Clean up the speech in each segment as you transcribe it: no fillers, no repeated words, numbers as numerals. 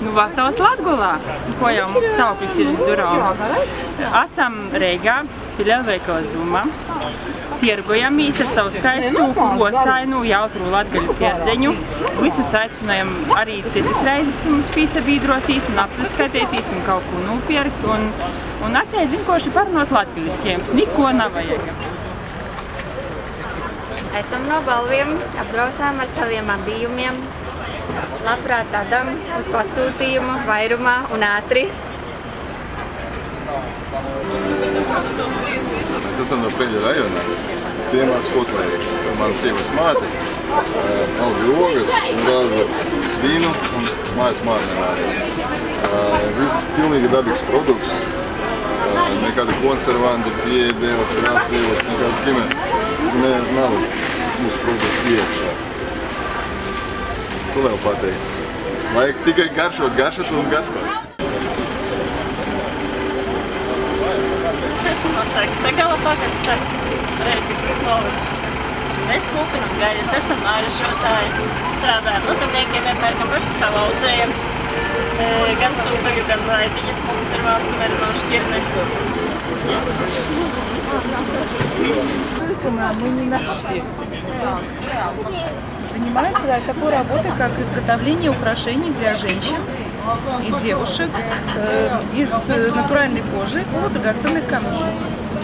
Nu, vasaras Latgolā, ko jau mums sauklis ir uz durām. Esam Reigā, lielveikala Zuma. Tirgojamies ar savu skaistu, kosainu, jautru latgaļu tirdziņu. Visus aicinājam arī citas reizes pie mums pīsabiedrotīs un apsaskatītīs un kaut ko nopirkt un ateikt vienkārši parunot latgaļiskiem. Neko nav vajag. Esam no Balviem, apbraucām ar saviem adījumiem. Labprāt tādam uz pasūtījumu, vairumā un ātri. Mēs esam no Preļļa rajona, ciemā Skotlērī. Mana sievas māte auga ogas un ražo vīnu un mājas marmelādi. Viss pilnīgi dabīgs produkts, nekādi konservanti, pieejdēvas, krāsvielas, nekādas ķimene nav mūsu produktu iekšā. Ko vēl pateikt? Vajag tikai garšot un garšot. Es esmu no Sekstagala pagasta, Reizikas novads. Mēs kūpinam gaļas, esam āražotāji, strādājam uzumniekiem, pērkam paši savu audzējam. Gan sūpeļu, gan raidiņas mums ir vācu arī no šķirne. Мы не нашли. Занимаюсь такой работой, как изготовление украшений для женщин и девушек из натуральной кожи по драгоценных камней.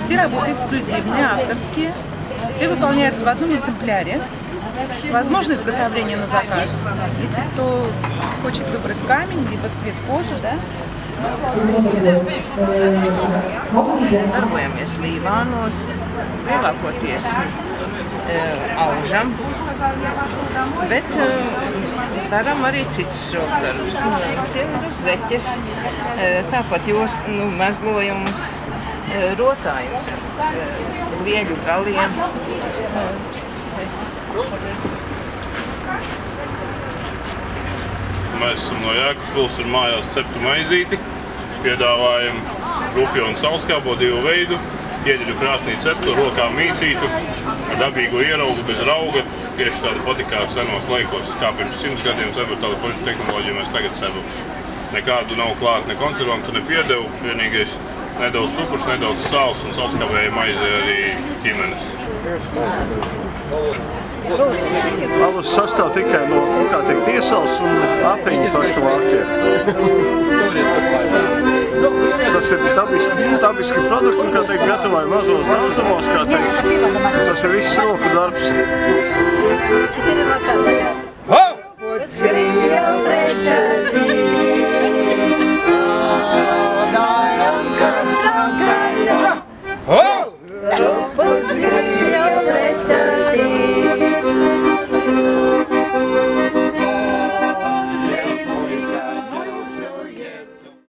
Все работы эксклюзивные, авторские. Все выполняются в одном экземпляре. Возможно изготовление на заказ. Если кто хочет выбрать камень, либо цвет кожи, да? Darbojamies Līvānos, lielākoties aužam, bet darām arī citus rokdarbus. Ciemedus, zeķes, tāpat mezglojumus, rotājumus, lieļu galiem. Mēs esam no Jēkabpils, ir mājās ceptu maizīti. Piedāvājam rupju un saulskābo divu veidu, ieģeļu krāsnī ceptu, rokā mīcītu, ar dabīgu ieraugu bez rauga, tieši tādu patikā senos laikos, kā pirms 100 gadiem cepam tādu pašu tehnoloģiju mēs tagad cepam. Nekādu nav klāt, ne konservantu, ne piedevu, vienīgais nedaudz cukurs, nedaudz sāls un saulskābēja maize arī ķimenes. Alus sastāv tikai no, kā teikt, iesals un apiņu pašu vārtiem. Tas ir dabiski produkti, un, kā teikt, gatavoja mazos daudzumos, kā teikt, tas ir viss roku darbs. Rupus grīļu precētīs.